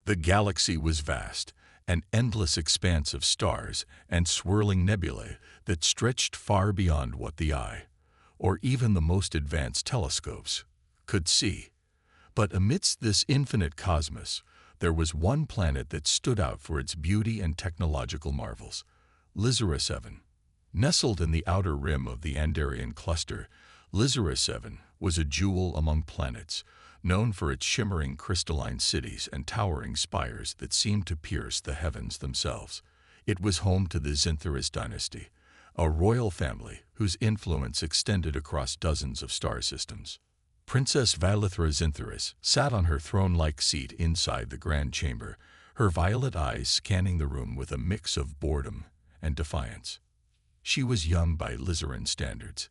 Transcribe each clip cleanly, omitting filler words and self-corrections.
The galaxy was vast, an endless expanse of stars and swirling nebulae that stretched far beyond what the eye, or even the most advanced telescopes, could see. But amidst this infinite cosmos, there was one planet that stood out for its beauty and technological marvels, Lizara 7. Nestled in the outer rim of the Andarian cluster, Lizara 7 was a jewel among planets, known for its shimmering crystalline cities and towering spires that seemed to pierce the heavens themselves. It was home to the Xintharis dynasty, a royal family whose influence extended across dozens of star systems. Princess Valithra Xintharis sat on her throne-like seat inside the grand chamber, her violet eyes scanning the room with a mix of boredom and defiance. She was young by Lizaran standards,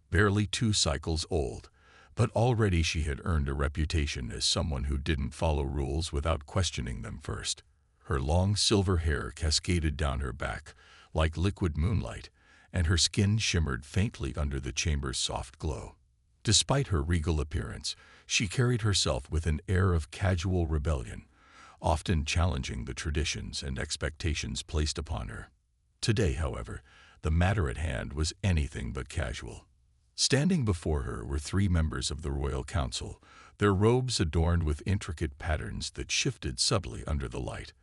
barely 2 cycles old, but already she had earned a reputation as someone who didn't follow rules without questioning them first. Her long silver hair cascaded down her back like liquid moonlight, and her skin shimmered faintly under the chamber's soft glow. Despite her regal appearance, she carried herself with an air of casual rebellion, often challenging the traditions and expectations placed upon her. Today, however, the matter at hand was anything but casual. Standing before her were 3 members of the Royal Council, their robes adorned with intricate patterns that shifted subtly under the light.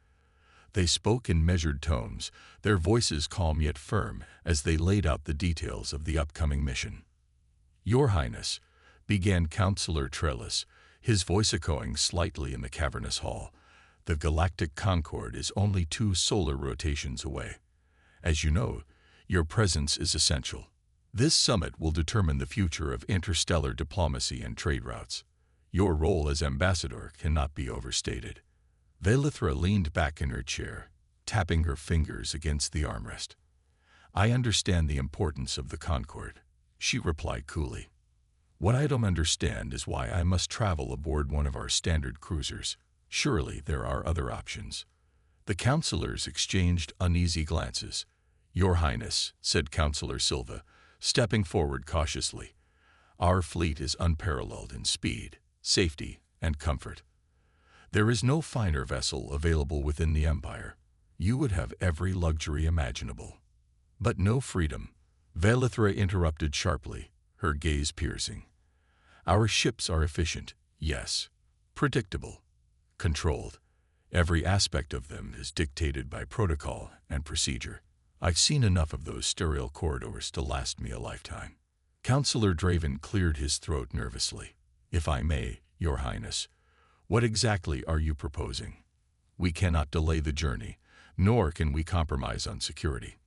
They spoke in measured tones, their voices calm yet firm as they laid out the details of the upcoming mission. "Your Highness," began Councillor Trellis, his voice echoing slightly in the cavernous hall, "the Galactic Concord is only 2 solar rotations away. As you know, your presence is essential. This summit will determine the future of interstellar diplomacy and trade routes. Your role as ambassador cannot be overstated." Valithra leaned back in her chair, tapping her fingers against the armrest. "I understand the importance of the Concord," she replied coolly. "What I don't understand is why I must travel aboard one of our standard cruisers. Surely there are other options." The councillors exchanged uneasy glances. "Your Highness," said Councillor Silva, stepping forward cautiously, "our fleet is unparalleled in speed, safety, and comfort. There is no finer vessel available within the Empire. You would have every luxury imaginable." "But no freedom," Valithra interrupted sharply, her gaze piercing. "Our ships are efficient, yes, predictable, controlled. Every aspect of them is dictated by protocol and procedure. I've seen enough of those sterile corridors to last me a lifetime." Councillor Draven cleared his throat nervously. "If I may, Your Highness, what exactly are you proposing? We cannot delay the journey, nor can we compromise on security."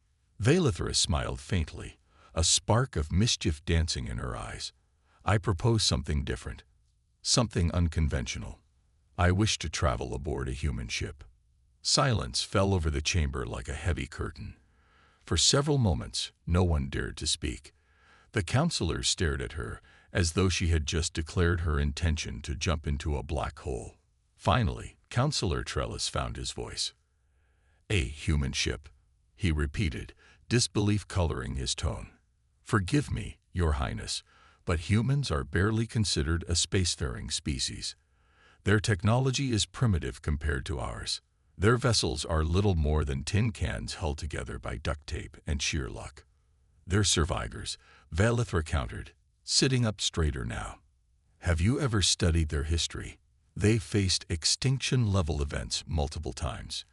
Valithra smiled faintly, a spark of mischief dancing in her eyes. "I propose something different, something unconventional. I wish to travel aboard a human ship." Silence fell over the chamber like a heavy curtain. For several moments, no one dared to speak. The councillors stared at her as though she had just declared her intention to jump into a black hole. Finally, Councillor Trellis found his voice. "A human ship," he repeated, disbelief coloring his tone. "Forgive me, Your Highness, but humans are barely considered a spacefaring species. Their technology is primitive compared to ours. Their vessels are little more than tin cans held together by duct tape and sheer luck." "They're survivors," Valithra countered, sitting up straighter now. "Have you ever studied their history? They faced extinction-level events multiple times.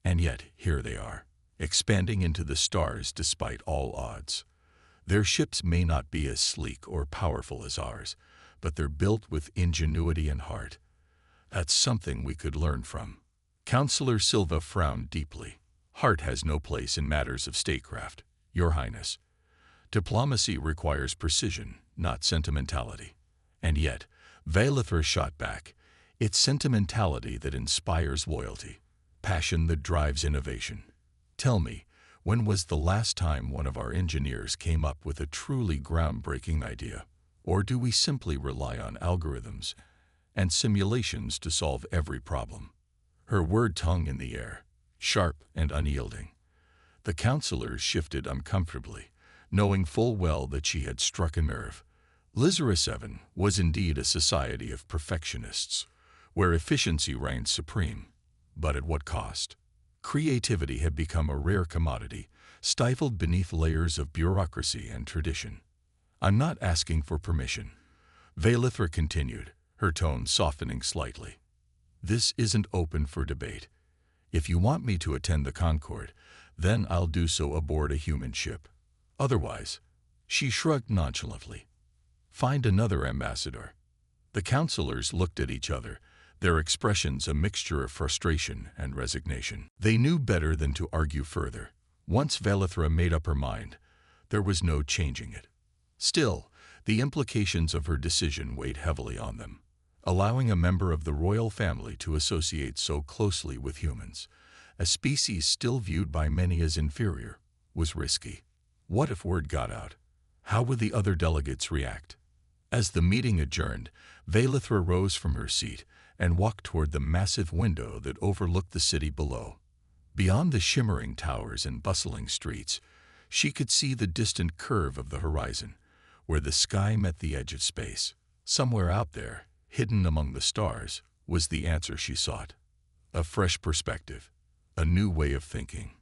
And yet, here they are, expanding into the stars despite all odds. Their ships may not be as sleek or powerful as ours, but they're built with ingenuity and heart. That's something we could learn from." Councillor Silva frowned deeply. "Heart has no place in matters of statecraft, Your Highness. Diplomacy requires precision, not sentimentality." And yet, Valithra shot back, "It's sentimentality that inspires loyalty, passion that drives innovation. Tell me, when was the last time one of our engineers came up with a truly groundbreaking idea? Or do we simply rely on algorithms and simulations to solve every problem?" Her word hung in the air, sharp and unyielding. The councillors shifted uncomfortably, knowing full well that she had struck a nerve. Lizara 7 was indeed a society of perfectionists, where efficiency reigned supreme. But at what cost? Creativity had become a rare commodity, stifled beneath layers of bureaucracy and tradition. "I'm not asking for permission," Vaelithra continued, her tone softening slightly. "This isn't open for debate. If you want me to attend the Concord, then I'll do so aboard a human ship. Otherwise," she shrugged nonchalantly, "find another ambassador." The counselors looked at each other, their expressions a mixture of frustration and resignation. They knew better than to argue further. Once Vaelithra made up her mind, there was no changing it. Still, the implications of her decision weighed heavily on them. Allowing a member of the royal family to associate so closely with humans, a species still viewed by many as inferior, was risky. What if word got out? How would the other delegates react? As the meeting adjourned, Vaelithra rose from her seat and walked toward the massive window that overlooked the city below. Beyond the shimmering towers and bustling streets, she could see the distant curve of the horizon, where the sky met the edge of space. Somewhere out there, hidden among the stars, was the answer she sought. A fresh perspective, a new way of thinking.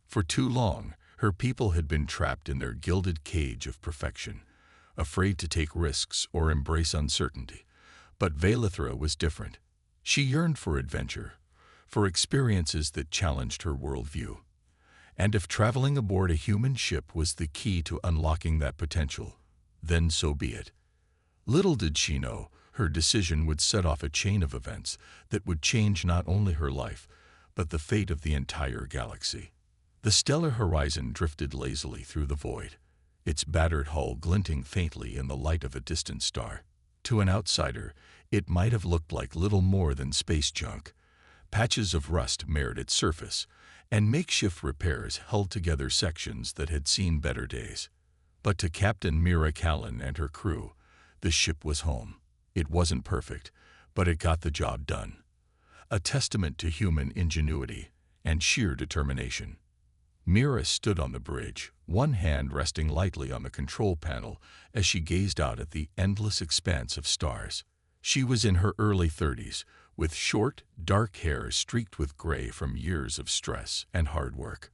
For too long, her people had been trapped in their gilded cage of perfection, afraid to take risks or embrace uncertainty. But Vaelithra was different. She yearned for adventure, for experiences that challenged her worldview. And if traveling aboard a human ship was the key to unlocking that potential, then so be it. Little did she know, her decision would set off a chain of events that would change not only her life, but the fate of the entire galaxy. The stellar horizon drifted lazily through the void, its battered hull glinting faintly in the light of a distant star. To an outsider, it might have looked like little more than space junk. Patches of rust marred its surface, and makeshift repairs held together sections that had seen better days. But to Captain Mira Callan and her crew, the ship was home. It wasn't perfect, but it got the job done. A testament to human ingenuity and sheer determination. Mira stood on the bridge, one hand resting lightly on the control panel as she gazed out at the endless expanse of stars. She was in her early 30s, with short, dark hair streaked with gray from years of stress and hard work.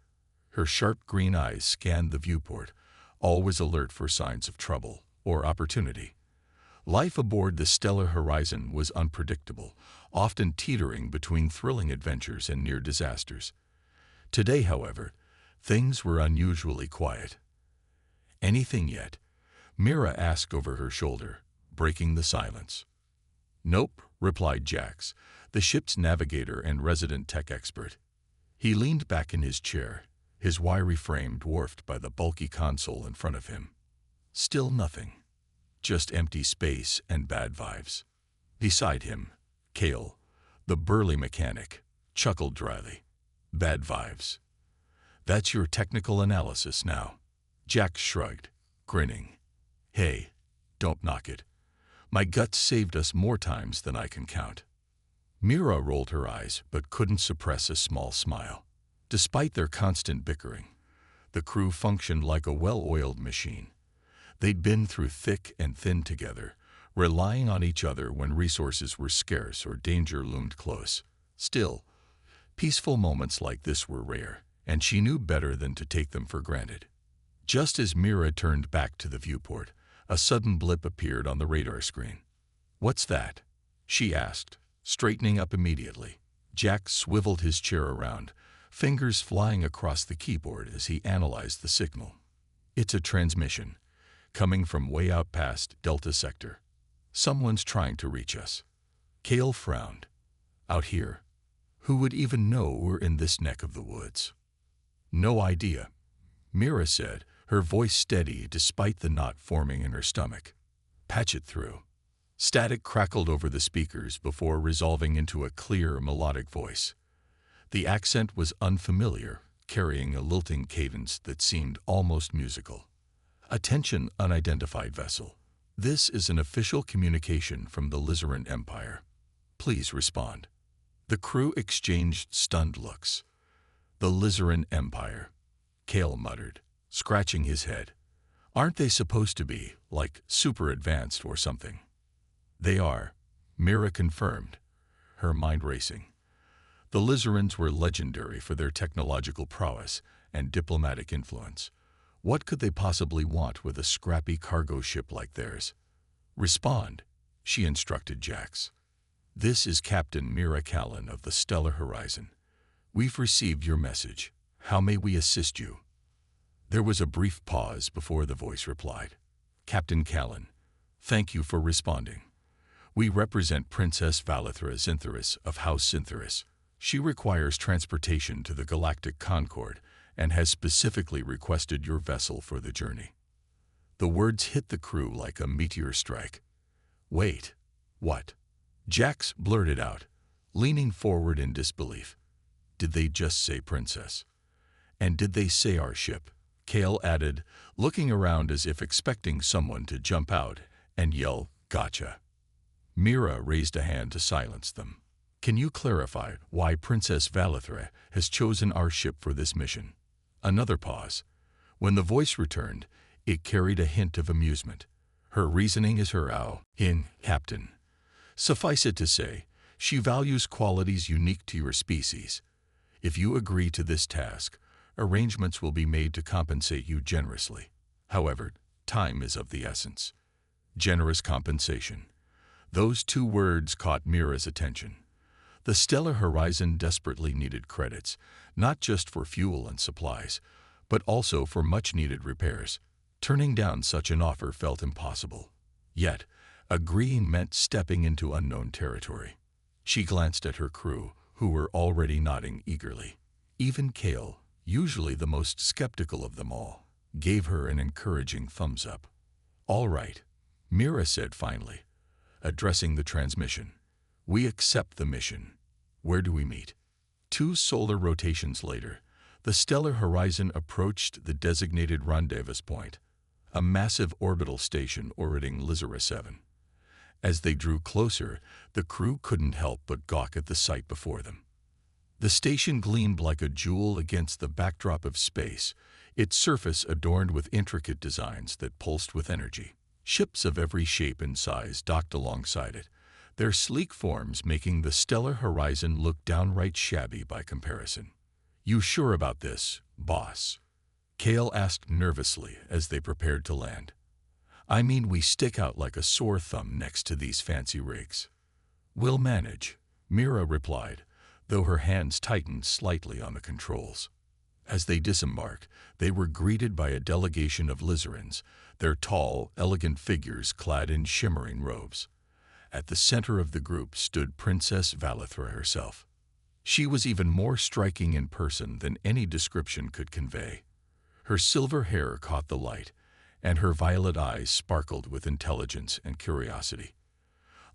Her sharp green eyes scanned the viewport, always alert for signs of trouble or opportunity. Life aboard the stellar horizon was unpredictable, often teetering between thrilling adventures and near disasters. Today, however, things were unusually quiet. "Anything yet?" Mira asked over her shoulder, breaking the silence. "Nope," replied Jax, the ship's navigator and resident tech expert. He leaned back in his chair, his wiry frame dwarfed by the bulky console in front of him. Still nothing. Just empty space and bad vibes. Beside him, Kale, the burly mechanic, chuckled dryly. "Bad vibes. That's your technical analysis now." Jack shrugged, grinning. "Hey, don't knock it. My gut saved us more times than I can count." Mira rolled her eyes but couldn't suppress a small smile. Despite their constant bickering, the crew functioned like a well-oiled machine. They'd been through thick and thin together, relying on each other when resources were scarce or danger loomed close. Still, peaceful moments like this were rare, and she knew better than to take them for granted. Just as Mira turned back to the viewport, a sudden blip appeared on the radar screen. "What's that?" she asked, straightening up immediately. Jack swiveled his chair around, fingers flying across the keyboard as he analyzed the signal. "It's a transmission, coming from way out past Delta Sector. Someone's trying to reach us." Kale frowned. "Out here? Who would even know we're in this neck of the woods?" "No idea," Mira said, her voice steady despite the knot forming in her stomach. "Patch it through." Static crackled over the speakers before resolving into a clear, melodic voice. The accent was unfamiliar, carrying a lilting cadence that seemed almost musical. "Attention, unidentified vessel. This is an official communication from the Lizaran Empire. Please respond." The crew exchanged stunned looks. "The Lizaran Empire," Kale muttered, scratching his head. "Aren't they supposed to be, like, super advanced or something?" "They are," Mira confirmed, her mind racing. The Lizarans were legendary for their technological prowess and diplomatic influence. What could they possibly want with a scrappy cargo ship like theirs? "Respond," she instructed Jax. "This is Captain Mira Callan of the Stellar Horizon. We've received your message. How may we assist you?" There was a brief pause before the voice replied. "Captain Callan, thank you for responding. We represent Princess Valithra Zintheris of House Zintheris. She requires transportation to the Galactic Concord and has specifically requested your vessel for the journey." The words hit the crew like a meteor strike. "Wait, what?" Jax blurted out, leaning forward in disbelief. "Did they just say princess? And did they say our ship?" Kale added, looking around as if expecting someone to jump out and yell, "Gotcha." Mira raised a hand to silence them. "Can you clarify why Princess Valithra has chosen our ship for this mission?" Another pause. When the voice returned, it carried a hint of amusement. "Her reasoning is her Captain. Suffice it to say, she values qualities unique to your species. If you agree to this task, arrangements will be made to compensate you generously. However, time is of the essence." Generous compensation. Those two words caught Mira's attention. The Stellar Horizon desperately needed credits, not just for fuel and supplies, but also for much-needed repairs. Turning down such an offer felt impossible. Yet, agreeing meant stepping into unknown territory. She glanced at her crew, who were already nodding eagerly. Even Kale, usually the most skeptical of them all, gave her an encouraging thumbs up. "All right," Mira said finally, addressing the transmission. "We accept the mission. Where do we meet?" 2 solar rotations later, the Stellar Horizon approached the designated rendezvous point, a massive orbital station orbiting Lizara 7. As they drew closer, the crew couldn't help but gawk at the sight before them. The station gleamed like a jewel against the backdrop of space, its surface adorned with intricate designs that pulsed with energy. Ships of every shape and size docked alongside it, their sleek forms making the Stellar Horizon look downright shabby by comparison. "You sure about this, boss?" Kale asked nervously as they prepared to land. "I mean, we stick out like a sore thumb next to these fancy rigs." "We'll manage," Mira replied, though her hands tightened slightly on the controls. As they disembarked, they were greeted by a delegation of Lizarans, their tall, elegant figures clad in shimmering robes. At the center of the group stood Princess Valithra herself. She was even more striking in person than any description could convey. Her silver hair caught the light, and her violet eyes sparkled with intelligence and curiosity.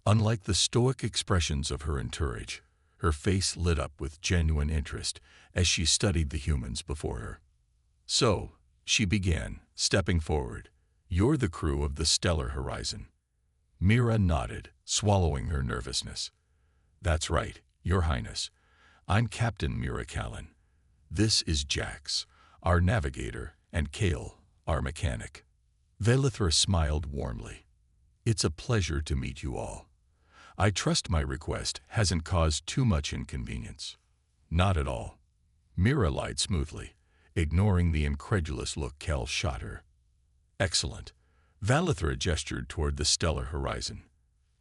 Unlike the stoic expressions of her entourage, her face lit up with genuine interest as she studied the humans before her. "So," she began, stepping forward, "you're the crew of the Stellar Horizon." Mira nodded, swallowing her nervousness. "That's right, Your Highness. I'm Captain Mira Callan. This is Jax, our navigator, and Kale, our mechanic." Valithra smiled warmly. "It's a pleasure to meet you all. I trust my request hasn't caused too much inconvenience." "Not at all." Mira lied smoothly, ignoring the incredulous look Kale shot her. "Excellent." Valithra gestured toward the Stellar Horizon.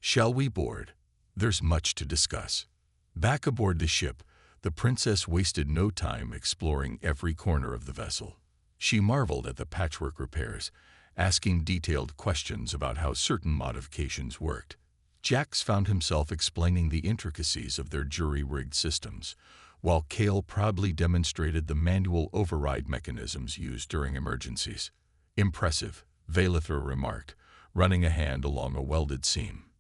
"Shall we board? There's much to discuss." Back aboard the ship, the princess wasted no time exploring every corner of the vessel. She marveled at the patchwork repairs, asking detailed questions about how certain modifications worked. Jax found himself explaining the intricacies of their jury-rigged systems, while Kale proudly demonstrated the manual override mechanisms used during emergencies. "Impressive," Valithra remarked, running a hand along a welded seam.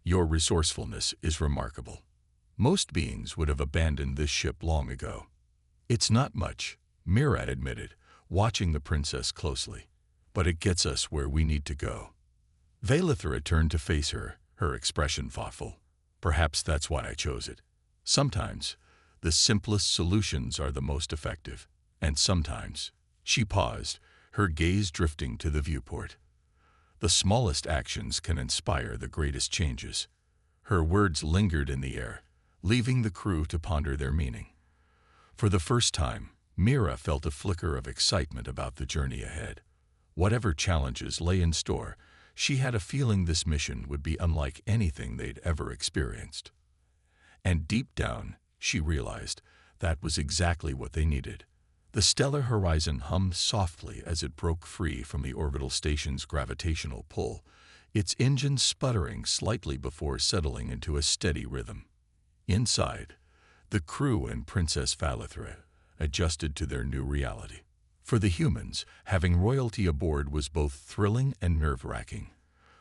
"Your resourcefulness is remarkable. Most beings would have abandoned this ship long ago." "It's not much," Mira admitted, watching the princess closely, "but it gets us where we need to go." Valithra turned to face her, her expression thoughtful. "Perhaps that's why I chose it. Sometimes, the simplest solutions are the most effective, and sometimes—" She paused, her gaze drifting to the viewport. "The smallest actions can inspire the greatest changes." Her words lingered in the air, leaving the crew to ponder their meaning. For the first time, Mira felt a flicker of excitement about the journey ahead. Whatever challenges lay in store, she had a feeling this mission would be unlike anything they'd ever experienced. And deep down, she realized that was exactly what they needed. The stellar horizon hummed softly as it broke free from the orbital station's gravitational pull, its engine sputtering slightly before settling into a steady rhythm. Inside, the crew and Princess Valithra adjusted to their new reality. For the humans, having royalty aboard was both thrilling and nerve-wracking.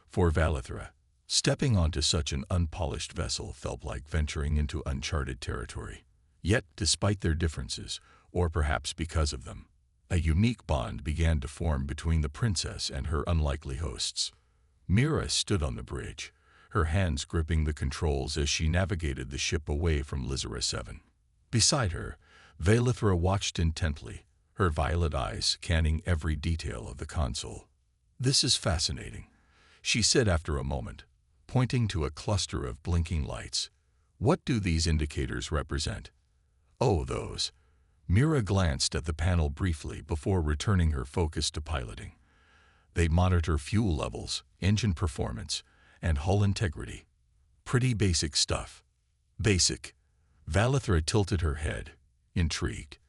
For Valithra, stepping onto such an unpolished vessel felt like venturing into uncharted territory. Yet, despite their differences, or perhaps because of them, a unique bond began to form between the princess and her unlikely hosts. Mira stood on the bridge, her hands gripping the controls as she navigated the ship away from Lizera 7. Beside her, Valithra watched intently, her violet eyes scanning every detail of the console. "This is fascinating," she said after a moment, pointing to a cluster of blinking lights. "What do these indicators represent?" "Oh, those." Mira glanced at the panel briefly before returning her focus to piloting. "They monitor fuel levels, engine performance, and hull integrity. Pretty basic stuff." "Basic." Valithra tilted her head, intrigued.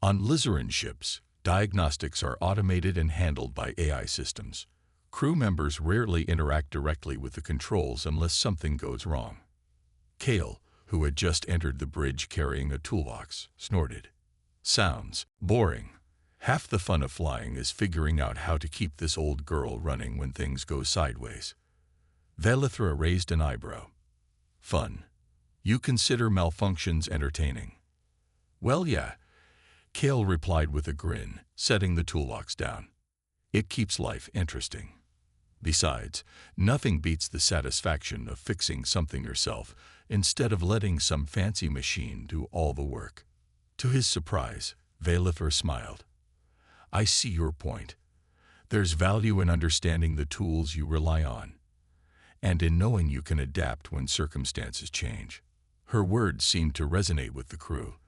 "On Lizeran ships, diagnostics are automated and handled by AI systems. Crew members rarely interact directly with the controls unless something goes wrong." Kale, who had just entered the bridge carrying a toolbox, snorted. "Sounds boring. Half the fun of flying is figuring out how to keep this old girl running when things go sideways." Valithra raised an eyebrow. "Fun? You consider malfunctions entertaining?" "Well, yeah," Kale replied with a grin, setting the toolbox down. "It keeps life interesting. Besides, nothing beats the satisfaction of fixing something yourself instead of letting some fancy machine do all the work." To his surprise, Valithra smiled. "I see your point. There's value in understanding the tools you rely on, and in knowing you can adapt when circumstances change." Her words seemed to resonate with the crew,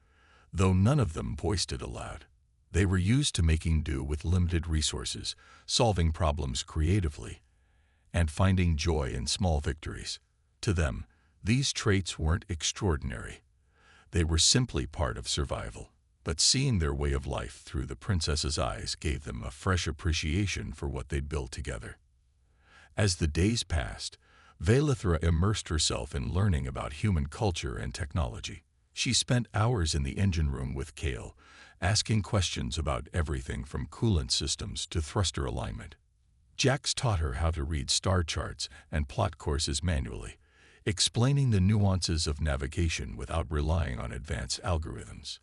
though none of them voiced it aloud. They were used to making do with limited resources, solving problems creatively, and finding joy in small victories. To them, these traits weren't extraordinary. They were simply part of survival. But seeing their way of life through the princess's eyes gave them a fresh appreciation for what they'd built together. As the days passed, Valithra immersed herself in learning about human culture and technology. She spent hours in the engine room with Kale, asking questions about everything from coolant systems to thruster alignment. Jax taught her how to read star charts and plot courses manually, explaining the nuances of navigation without relying on advanced algorithms.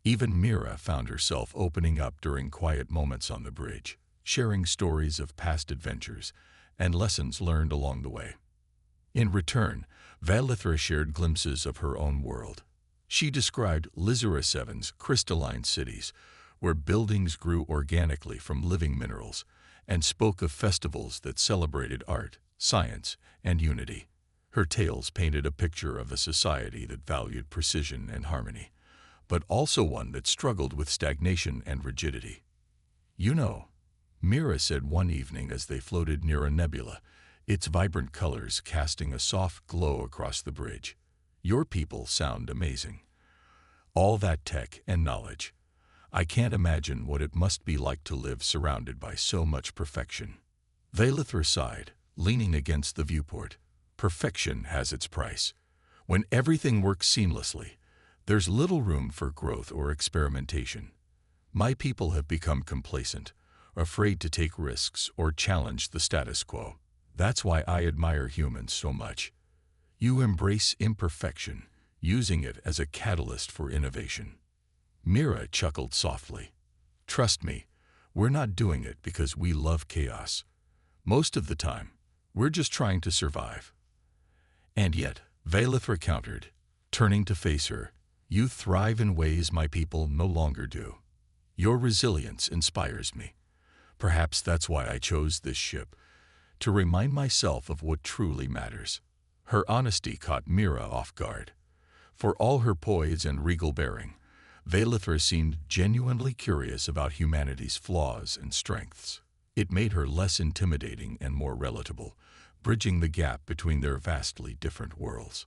Even Mira found herself opening up during quiet moments on the bridge, sharing stories of past adventures and lessons learned along the way. In return, Valithra shared glimpses of her own world. She described Lizera 7's crystalline cities, where buildings grew organically from living minerals, and spoke of festivals that celebrated art, science, and unity. Her tales painted a picture of a society that valued precision and harmony, but also one that struggled with stagnation and rigidity. "You know," Mira said one evening as they floated near a nebula, its vibrant colors casting a soft glow across the bridge, "your people sound amazing. All that tech and knowledge. I can't imagine what it must be like to live surrounded by so much perfection." Valithra sighed, leaning against the viewport. "Perfection has its price. When everything works seamlessly, there's little room for growth or experimentation. My people have become complacent, afraid to take risks or challenge the status quo. That's why I admire humans so much. You embrace imperfection, using it as a catalyst for innovation." Mira chuckled softly. "Trust me, we're not doing it because we love chaos. Most of the time, we're just trying to survive." "And yet," Valithra countered, turning to face her, "you thrive in ways my people no longer do. Your resilience inspires me. Perhaps that's why I chose this ship, to remind myself of what truly matters." Her honesty caught Mira off guard. For all her poise and regal bearing, Vaelithra seemed genuinely curious about humanity's flaws and strengths. It made her less intimidating and more relatable, bridging the gap between their vastly different worlds.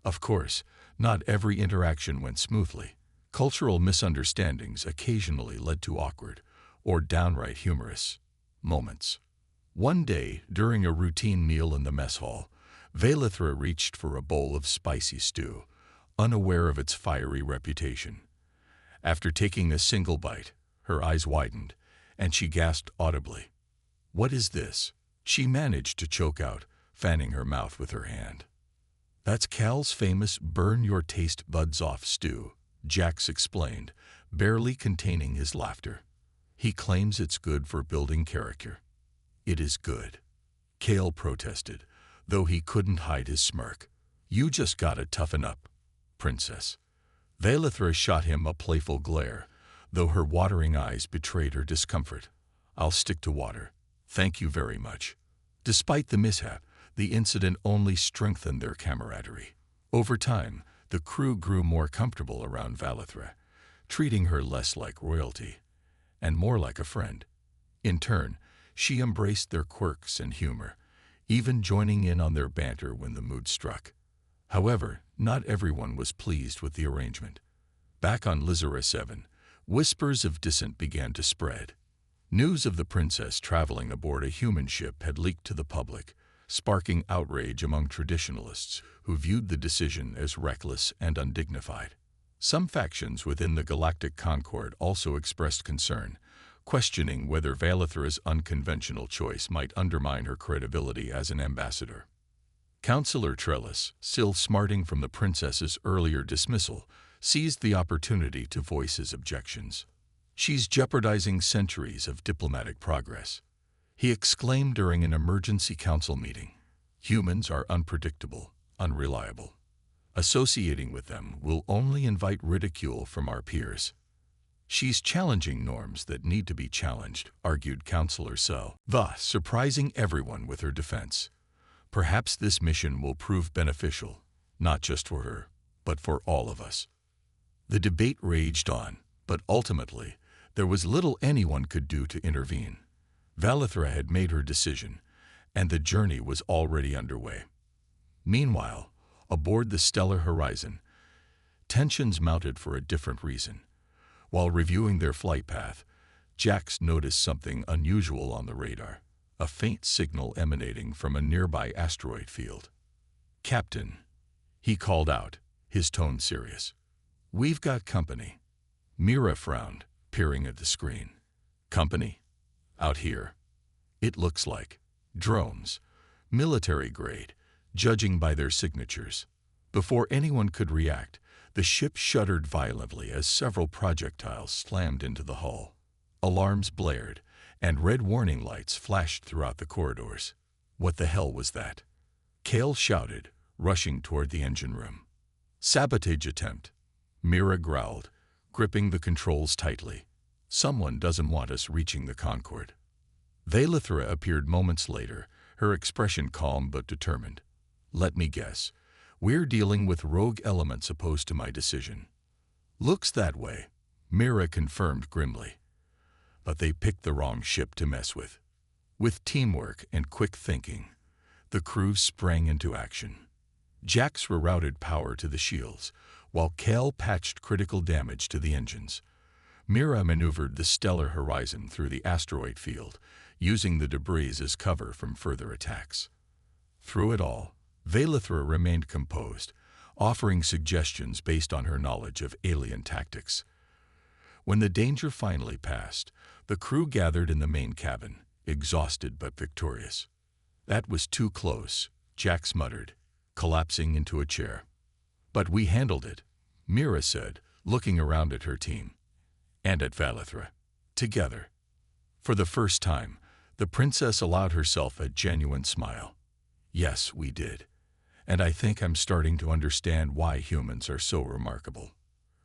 Of course, not every interaction went smoothly. Cultural misunderstandings occasionally led to awkward, or downright humorous, moments. One day, during a routine meal in the mess hall, Vaelithra reached for a bowl of spicy stew, unaware of its fiery reputation. After taking a single bite, her eyes widened, and she gasped audibly. "What is this?" she managed to choke out, fanning her mouth with her hand. "That's Cal's famous burn-your-taste-buds-off stew," Jax explained, barely containing his laughter. "He claims it's good for building character." "It is good," Cal protested, though he couldn't hide his smirk. "You just gotta toughen up, princess." Vaelithra shot him a playful glare, though her watering eyes betrayed her discomfort. "I'll stick to water. Thank you very much." Despite the mishap, the incident only strengthened their camaraderie. Over time, the crew grew more comfortable around Vaelithra, treating her less like royalty and more like a friend. In turn, she embraced their quirks and humor, even joining in on their banter when the mood struck. However, not everyone was pleased with the arrangement. Back on Lizara 7, whispers of dissent began to spread. News of the princess traveling aboard a human ship had leaked to the public, sparking outrage among traditionalists who viewed the decision as reckless and undignified. Some factions within the Galactic Concord also expressed concern, questioning whether Vaelithra's unconventional choice might undermine her credibility as an ambassador. Councillor Trellis, still smarting from the princess's earlier dismissal, seized the opportunity to voice his objections. "She's jeopardizing centuries of diplomatic progress," he exclaimed during an emergency council meeting. "Humans are unpredictable, unreliable. Associating with them will only invite ridicule from our peers." "She's challenging norms that need to be challenged," argued Councillor Sell, thus surprising everyone with her defense. "Perhaps this mission will prove beneficial, not just for her, but for all of us." The debate raged on, but ultimately, there was little anyone could do to intervene. Vaelithra had made her decision, and the journey was already underway. Meanwhile, aboard the Stellar Horizon, tensions mounted for a different reason. While reviewing their flight path, Jax noticed something unusual on the radar, a faint signal emanating from a nearby asteroid field. "Captain," he called out, his tone serious. "We've got company." Mira frowned, peering at the screen. "Company? Out here? It looks like drones, military grade, judging by their signatures." Before anyone could react, the ship shuddered violently as several projectiles slammed into the hull. Alarms blared, and red warning lights flashed throughout the corridors. "What the hell was that?" Cale shouted, rushing toward the engine room. "Sabotage attempt," Mira growled, gripping the controls tightly. "Someone doesn't want us reaching the Concord." Vaelithra appeared moments later, her expression calm but determined. "Let me guess. We're dealing with rogue elements opposed to my decision." "Looks that way," Mira confirmed grimly. "But they picked the wrong ship to mess with." With teamwork and quick thinking, the crew sprang into action. Jax rerouted power to the shields, while Cal patched critical damage to the engines. Mira maneuvered the Stellar Horizon through the asteroid field, using the debris as cover from further attacks. Through it all, Vaelithra remained composed, offering suggestions based on her knowledge of alien tactics. When the danger finally passed, the crew gathered in the main cabin, exhausted but victorious. "That was too close," Jax muttered, collapsing into a chair. "But we handled it," Mira said, looking around at her team. And at Vaelithra. Together. For the first time, the princess allowed herself a genuine smile. "Yes, we did. And I think I'm starting to understand why humans are so remarkable."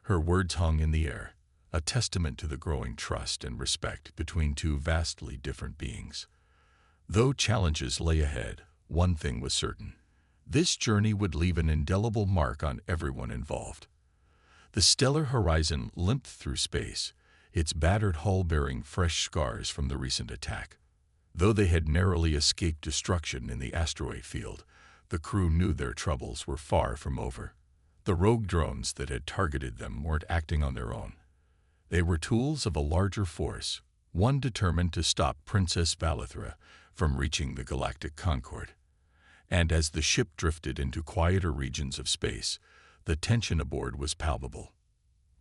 Her words hung in the air, a testament to the growing trust and respect between two vastly different beings. Though challenges lay ahead, one thing was certain. This journey would leave an indelible mark on everyone involved. The stellar horizon limped through space, its battered hull bearing fresh scars from the recent attack. Though they had narrowly escaped destruction in the asteroid field, the crew knew their troubles were far from over. The rogue drones that had targeted them weren't acting on their own. They were tools of a larger force, one determined to stop Princess Valithra from reaching the galactic Concord. And as the ship drifted into quieter regions of space, the tension aboard was palpable.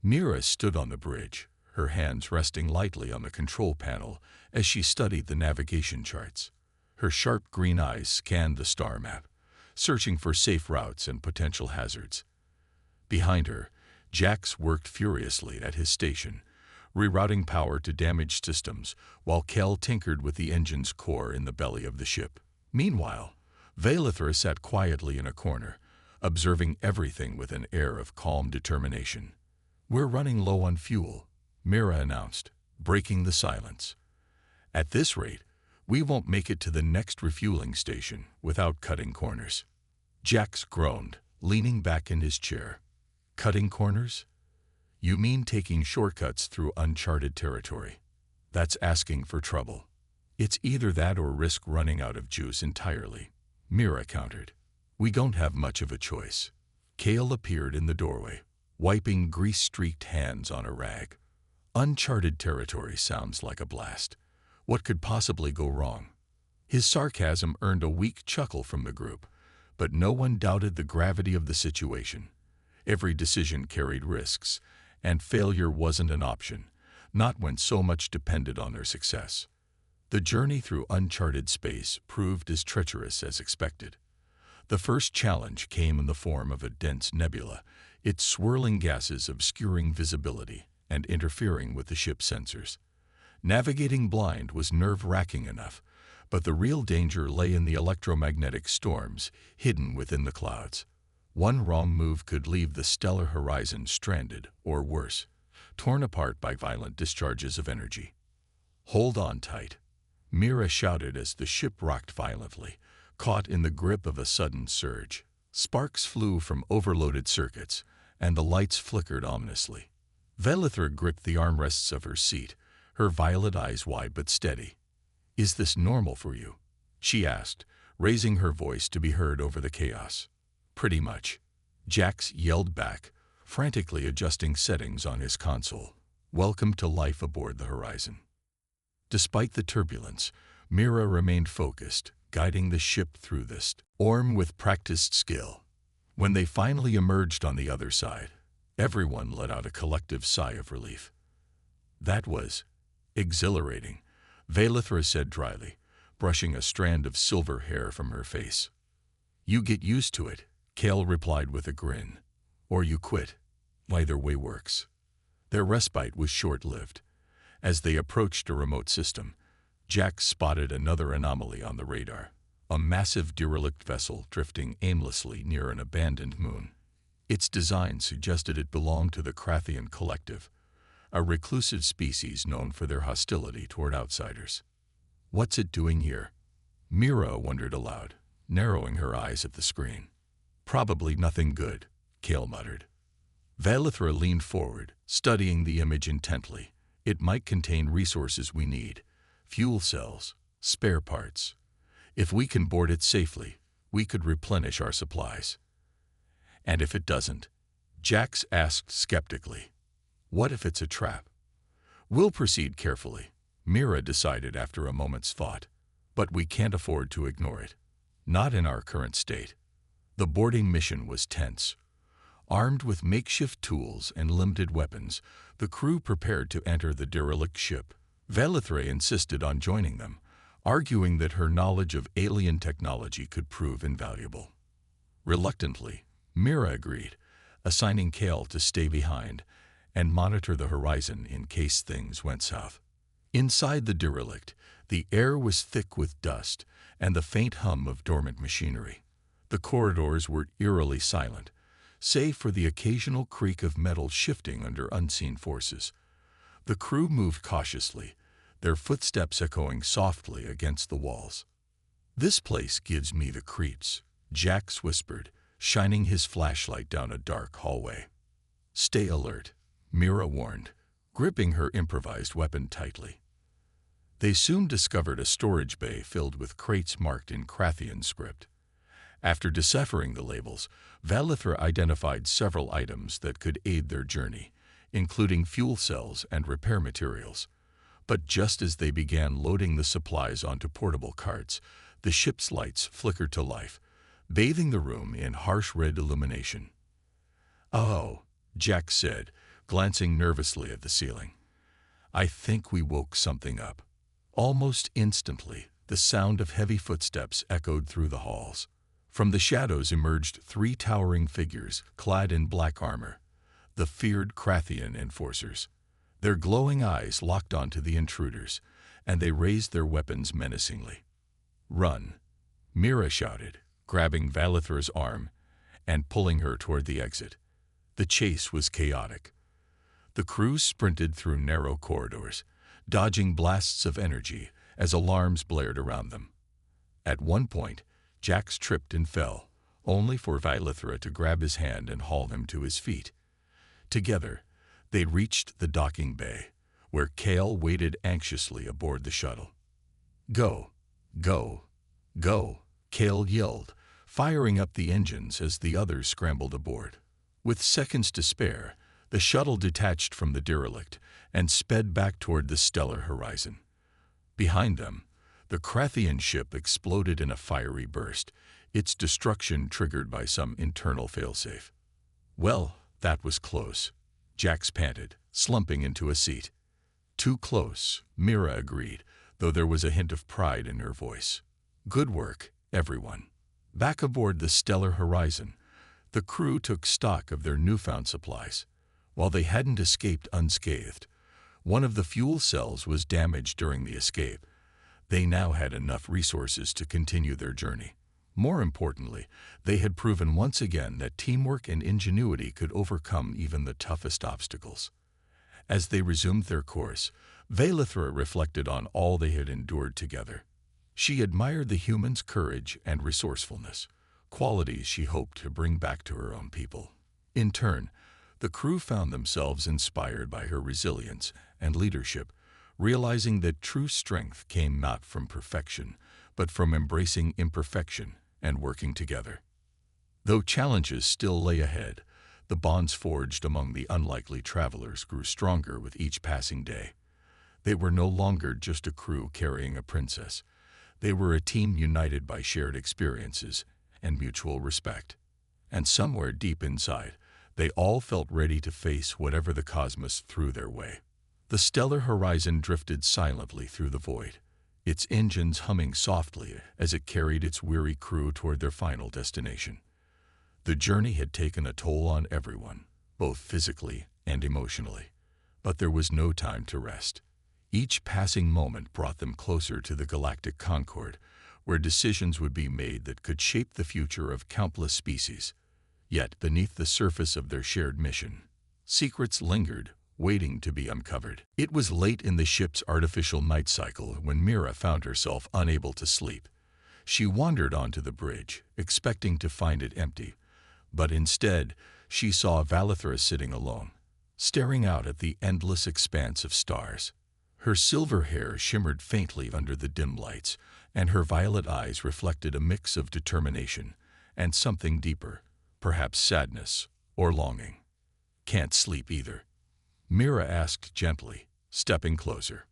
Mira stood on the bridge, her hands resting lightly on the control panel as she studied the navigation charts. Her sharp green eyes scanned the star map, searching for safe routes and potential hazards. Behind her, Jax worked furiously at his station, rerouting power to damaged systems, while Kel tinkered with the engine's core in the belly of the ship. Meanwhile, Valithra sat quietly in a corner, observing everything with an air of calm determination. "We're running low on fuel," Mira announced, breaking the silence. "At this rate, we won't make it to the next refueling station without cutting corners." Jax groaned, leaning back in his chair. "Cutting corners? You mean taking shortcuts through uncharted territory? That's asking for trouble." "It's either that or risk running out of juice entirely," Mira countered. "We don't have much of a choice." Kale appeared in the doorway, wiping grease-streaked hands on a rag. "Uncharted territory sounds like a blast. What could possibly go wrong?" His sarcasm earned a weak chuckle from the group, but no one doubted the gravity of the situation. Every decision carried risks, and failure wasn't an option, not when so much depended on their success. The journey through uncharted space proved as treacherous as expected. The first challenge came in the form of a dense nebula, its swirling gases obscuring visibility and interfering with the ship's sensors. Navigating blind was nerve-wracking enough, but the real danger lay in the electromagnetic storms hidden within the clouds. One wrong move could leave the stellar horizon stranded, or worse, torn apart by violent discharges of energy. "Hold on tight," Mira shouted as the ship rocked violently, caught in the grip of a sudden surge. Sparks flew from overloaded circuits, and the lights flickered ominously. Valithra gripped the armrests of her seat, her violet eyes wide but steady. "Is this normal for you?" she asked, raising her voice to be heard over the chaos. "Pretty much," Jax yelled back, frantically adjusting settings on his console. "Welcome to life aboard the Horizon." Despite the turbulence, Mira remained focused, guiding the ship through the storm with practiced skill. When they finally emerged on the other side, everyone let out a collective sigh of relief. "That was exhilarating," Valithra said dryly, brushing a strand of silver hair from her face. "You get used to it," Kale replied with a grin. "Or you quit. Either way works." Their respite was short-lived. As they approached a remote system, Jack spotted another anomaly on the radar, a massive derelict vessel drifting aimlessly near an abandoned moon. Its design suggested it belonged to the Krathian Collective, a reclusive species known for their hostility toward outsiders. "What's it doing here?" Mira wondered aloud, narrowing her eyes at the screen. "Probably nothing good," Kale muttered. Valithra leaned forward, studying the image intently. "It might contain resources we need, fuel cells, spare parts. If we can board it safely, we could replenish our supplies." "And if it doesn't?" Jax asked skeptically. "What if it's a trap?" "We'll proceed carefully," Mira decided after a moment's thought. "But we can't afford to ignore it. Not in our current state." The boarding mission was tense. Armed with makeshift tools and limited weapons, the crew prepared to enter the derelict ship. Valithra insisted on joining them, arguing that her knowledge of alien technology could prove invaluable. Reluctantly, Mira agreed, assigning Kale to stay behind and monitor the horizon in case things went south. Inside the derelict, the air was thick with dust and the faint hum of dormant machinery. The corridors were eerily silent, save for the occasional creak of metal shifting under unseen forces. The crew moved cautiously, their footsteps echoing softly against the walls. "This place gives me the creeps," Jax whispered, shining his flashlight down a dark hallway. "Stay alert," Mira warned, gripping her improvised weapon tightly. They soon discovered a storage bay filled with crates marked in Krathian script. After deciphering the labels, Valithra identified several items that could aid their journey, including fuel cells and repair materials. But just as they began loading the supplies onto portable carts, the ship's lights flickered to life, bathing the room in harsh red illumination. "Oh," Jax said, glancing nervously at the ceiling. "I think we woke something up." Almost instantly, the sound of heavy footsteps echoed through the halls. From the shadows emerged three towering figures, clad in black armor, the feared Krathian enforcers. Their glowing eyes locked onto the intruders, and they raised their weapons menacingly. "Run," Mira shouted, grabbing Valithra's arm and pulling her toward the exit. The chase was chaotic. The crew sprinted through narrow corridors, dodging blasts of energy as alarms blared around them. At one point, Jax tripped and fell, only for Valithra to grab his hand and haul him to his feet. Together, they reached the docking bay, where Kale waited anxiously aboard the shuttle. "Go, go, go," Kale yelled, firing up the engines as the others scrambled aboard. With seconds to spare, the shuttle detached from the derelict and sped back toward the stellar horizon. Behind them, the Krathian ship exploded in a fiery burst, its destruction triggered by some internal failsafe. "Well, that was close," Jax panted, slumping into a seat. "Too close," Mira agreed, though there was a hint of pride in her voice. "Good work, everyone." Back aboard the stellar horizon, the crew took stock of their newfound supplies. While they hadn't escaped unscathed, one of the fuel cells was damaged during the escape. They now had enough resources to continue their journey. More importantly, they had proven once again that teamwork and ingenuity could overcome even the toughest obstacles. As they resumed their course, Valithra reflected on all they had endured together. She admired the humans' courage and resourcefulness, qualities she hoped to bring back to her own people. In turn, the crew found themselves inspired by her resilience and leadership, realizing that true strength came not from perfection, but from embracing imperfection and working together. Though challenges still lay ahead, the bonds forged among the unlikely travelers grew stronger with each passing day. They were no longer just a crew carrying a princess. They were a team united by shared experiences and mutual respect. And somewhere deep inside, they all felt ready to face whatever the cosmos threw their way. The stellar horizon drifted silently through the void, its engines humming softly as it carried its weary crew toward their final destination. The journey had taken a toll on everyone, both physically and emotionally, but there was no time to rest. Each passing moment brought them closer to the galactic concord, where decisions would be made that could shape the future of countless species. Yet, beneath the surface of their shared mission, secrets lingered, waiting to be uncovered. It was late in the ship's artificial night cycle when Mira found herself unable to sleep. She wandered onto the bridge, expecting to find it empty, but instead, she saw Valithra sitting alone, staring out at the endless expanse of stars. Her silver hair shimmered faintly under the dim lights, and her violet eyes reflected a mix of determination and something deeper, perhaps sadness or longing. "Can't sleep either?" Mira asked gently, stepping closer.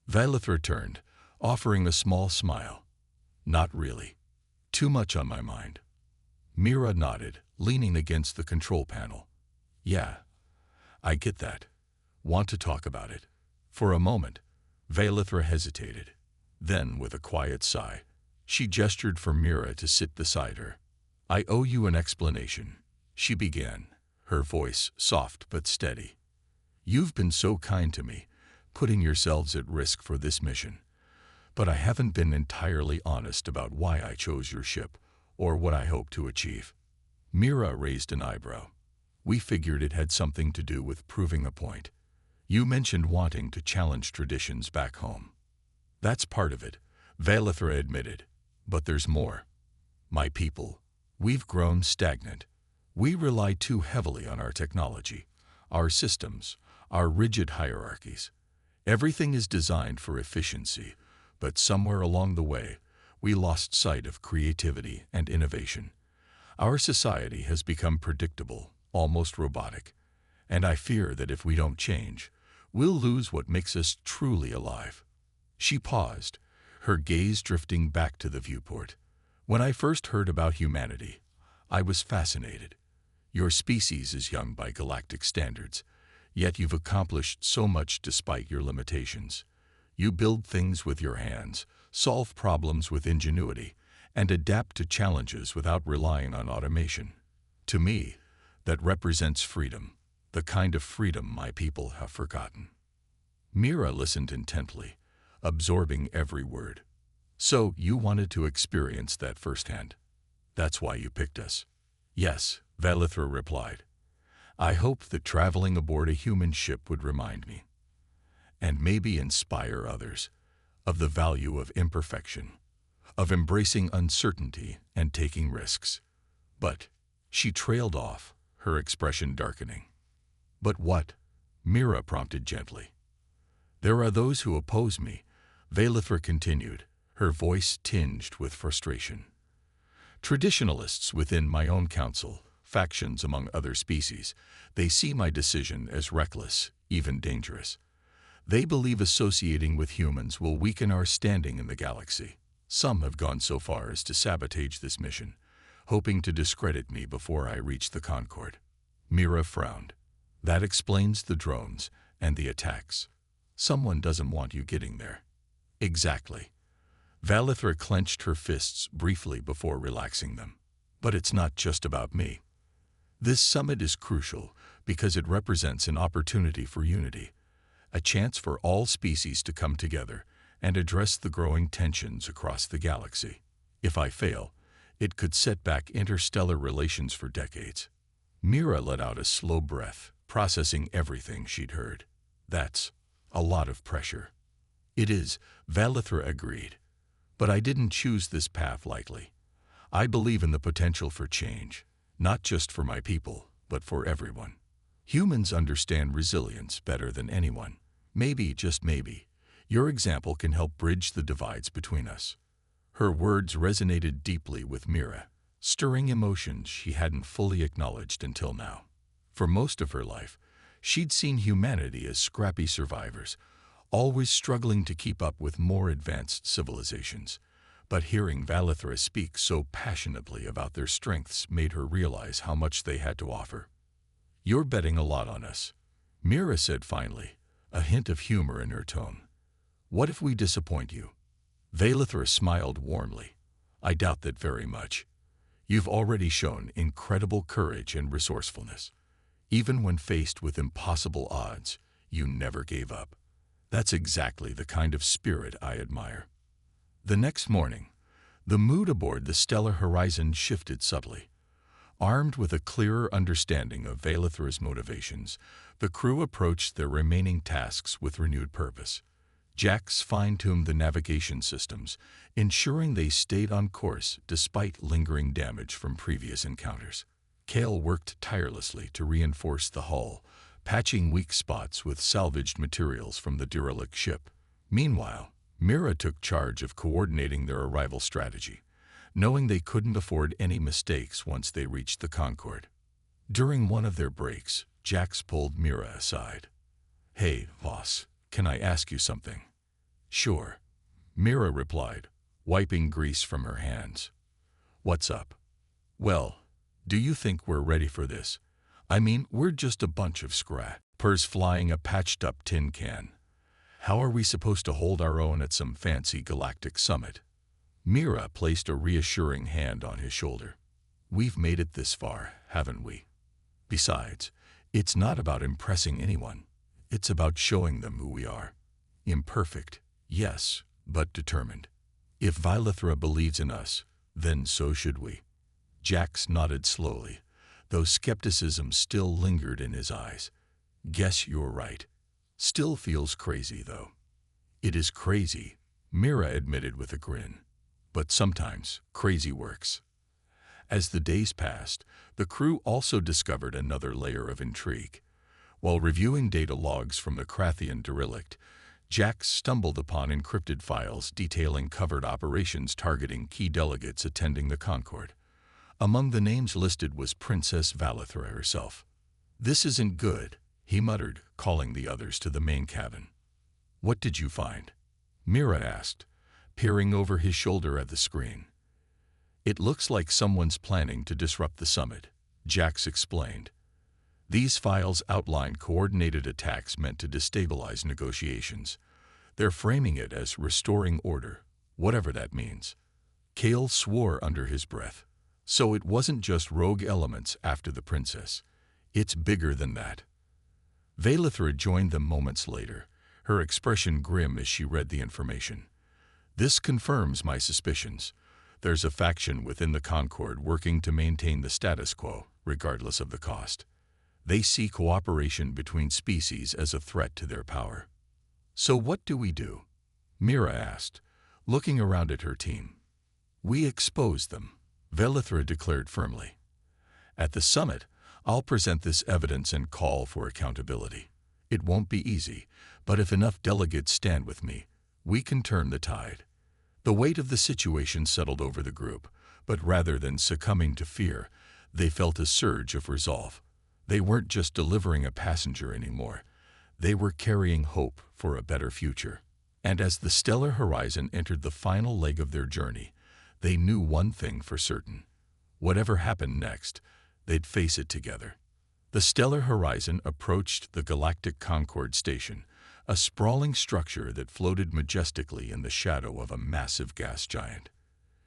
Valithra turned, offering a small smile. "Not really. Too much on my mind." Mira nodded, leaning against the control panel. "Yeah, I get that. Want to talk about it?" For a moment, Valithra hesitated. Then, with a quiet sigh, she gestured for Mira to sit beside her. "I owe you an explanation," she began, her voice soft but steady. "You've been so kind to me, putting yourselves at risk for this mission. But I haven't been entirely honest about why I chose your ship, or what I hope to achieve." Mira raised an eyebrow. "We figured it had something to do with proving a point. You mentioned wanting to challenge traditions back home." "That's part of it," Valithra admitted. "But there's more. My people, We've grown stagnant. We rely too heavily on our technology, our systems, our rigid hierarchies. Everything is designed for efficiency, but somewhere along the way, we lost sight of creativity and innovation. Our society has become predictable, almost robotic, and I fear that if we don't change, we'll lose what makes us truly alive. She paused, her gaze drifting back to the viewport. When I first heard about humanity, I was fascinated. Your species is young by galactic standards, yet you've accomplished so much despite your limitations. You build things with your hands, solve problems with ingenuity, and adapt to challenges without relying on automation. To me, that represents freedom, the kind of freedom my people have forgotten. Mira listened intently, absorbing every word. So you wanted to experience that firsthand. That's why you picked us. Yes, Valithra replied. I hoped that traveling aboard a human ship would remind me, and maybe inspire others, of the value of imperfection, of embracing uncertainty and taking risks. But she trailed off, her expression darkening. But what? Mira prompted gently. There are those who oppose me, Valithra continued, her voice tinged with frustration. Traditionalists within my own council, factions among other species, they see my decision as reckless, even dangerous. They believe associating with humans will weaken our standing in the galaxy. Some have gone so far as to sabotage this mission, hoping to discredit me before I reach the Concord. Mira frowned. That explains the drones and the attacks. Someone doesn't want you getting there. Exactly. Valithra clenched her fists briefly before relaxing them. But it's not just about me. This summit is crucial because it represents an opportunity for unity, a chance for all species to come together and address the growing tensions across the galaxy. If I fail, it could set back interstellar relations for decades. Mira let out a slow breath, processing everything she'd heard. That's a lot of pressure. It is, Valithra agreed. But I didn't choose this path lightly. I believe in the potential for change, not just for my people, but for everyone. Humans understand resilience better than anyone. Maybe, just maybe, your example can help bridge the divides between us. Her words resonated deeply with Mira, stirring emotions she hadn't fully acknowledged until now. For most of her life, she'd seen humanity as scrappy survivors, always struggling to keep up with more advanced civilizations. But hearing Valithra speak so passionately about their strengths made her realize how much they had to offer. You're betting a lot on us, Mira said finally, a hint of humor in her tone. What if we disappoint you? Valithra smiled warmly. I doubt that very much. You've already shown incredible courage and resourcefulness. Even when faced with impossible odds, you never gave up. That's exactly the kind of spirit I admire. The next morning, the mood aboard the Stellar Horizon shifted subtly. Armed with a clearer understanding of Valithra's motivations, the crew approached their remaining tasks with renewed purpose. Jax fine-tuned the navigation systems, ensuring they stayed on course despite lingering damage from previous encounters. Kale worked tirelessly to reinforce the hull, patching weak spots with salvaged materials from the derelict ship. Meanwhile, Mira took charge of coordinating their arrival strategy, knowing they couldn't afford any mistakes once they reached the Concord. During one of their breaks, Jax pulled Mira aside. Hey, boss, can I ask you something? Sure, Mira replied, wiping grease from her hands. What's up? Well, do you think we're ready for this? I mean, we're just a bunch of scrappers flying a patched-up tin can. How are we supposed to hold our own at some fancy galactic summit? Mira placed a reassuring hand on his shoulder. We've made it this far, haven't we? Besides, it's not about impressing anyone. It's about showing them who we are. Imperfect, yes, but determined. If Valithra believes in us, then so should we. Jax nodded slowly, though skepticism still lingered in his eyes. Guess you're right. Still feels crazy, though. It is crazy, Mira admitted with a grin. But sometimes, crazy works. As the days passed, the crew also discovered another layer of intrigue. While reviewing data logs from the Krathian derelict, Jax stumbled upon encrypted files detailing covert operations targeting key delegates attending the Concord. Among the names listed was Princess Valithra herself. "This isn't good," he muttered, calling the others to the main cabin. "What did you find?" Mira asked, peering over his shoulder at the screen. "It looks like someone's planning to disrupt the summit," Jax explained. "These files outline coordinated attacks meant to destabilize negotiations. They're framing it as restoring order, whatever that means." Kale swore under his breath. So it wasn't just rogue elements after the princess. It's bigger than that. Valithra joined them moments later, her expression grim as she read the information. "This confirms my suspicions. There's a faction within the Concord working to maintain the status quo, regardless of the cost. They see cooperation between species as a threat to their power." "So what do we do?" Mira asked, looking around at her team. "We expose them," Valithra declared firmly. "At the summit, I'll present this evidence and call for accountability. It won't be easy, but if enough delegates stand with me, we can turn the tide." The weight of the situation settled over the group, but rather than succumbing to fear, they felt a surge of resolve. They weren't just delivering a passenger anymore. They were carrying hope for a better future. And as the stellar horizon entered the final leg of their journey, they knew one thing for certain. Whatever happened next, they'd face it together. The stellar horizon approached the Galactic Concord Station, a sprawling structure that floated majestically in the shadow of a massive gas giant.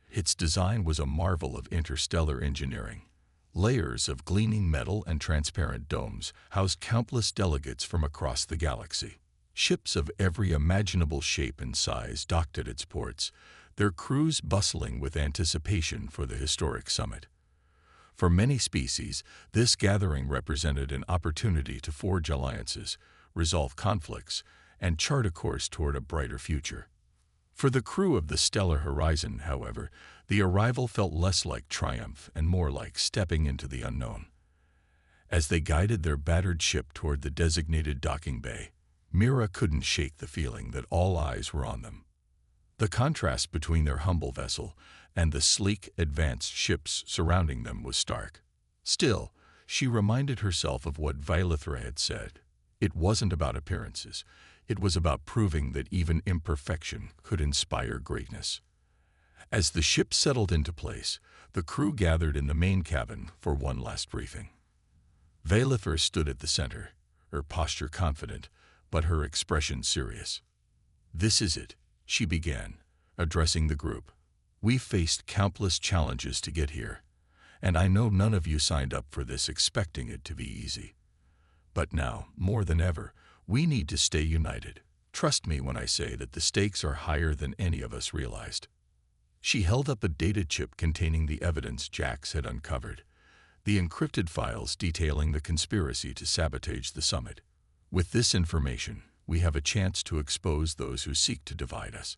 Its design was a marvel of interstellar engineering. Layers of gleaming metal and transparent domes housed countless delegates from across the galaxy. Ships of every imaginable shape and size docked at its ports, their crews bustling with anticipation for the historic summit. For many species, this gathering represented an opportunity to forge alliances, resolve conflicts, and chart a course toward a brighter future. For the crew of the Stellar Horizon, however, the arrival felt less like triumph and more like stepping into the unknown. As they guided their battered ship toward the designated docking bay, Mira couldn't shake the feeling that all eyes were on them. The contrast between their humble vessel and the sleek, advanced ships surrounding them was stark. Still, she reminded herself of what Valithra had said. It wasn't about appearances. It was about proving that even imperfection could inspire greatness. As the ship settled into place, the crew gathered in the main cabin for one last briefing. Valithra stood at the center, her posture confident, but her expression serious. "This is it," she began, addressing the group. "We've faced countless challenges to get here, and I know none of you signed up for this expecting it to be easy. But now, more than ever, we need to stay united. Trust me when I say that the stakes are higher than any of us realized." She held up a data chip containing the evidence Jax had uncovered, the encrypted files detailing the conspiracy to sabotage the summit. "With this information, we have a chance to expose those who seek to divide us.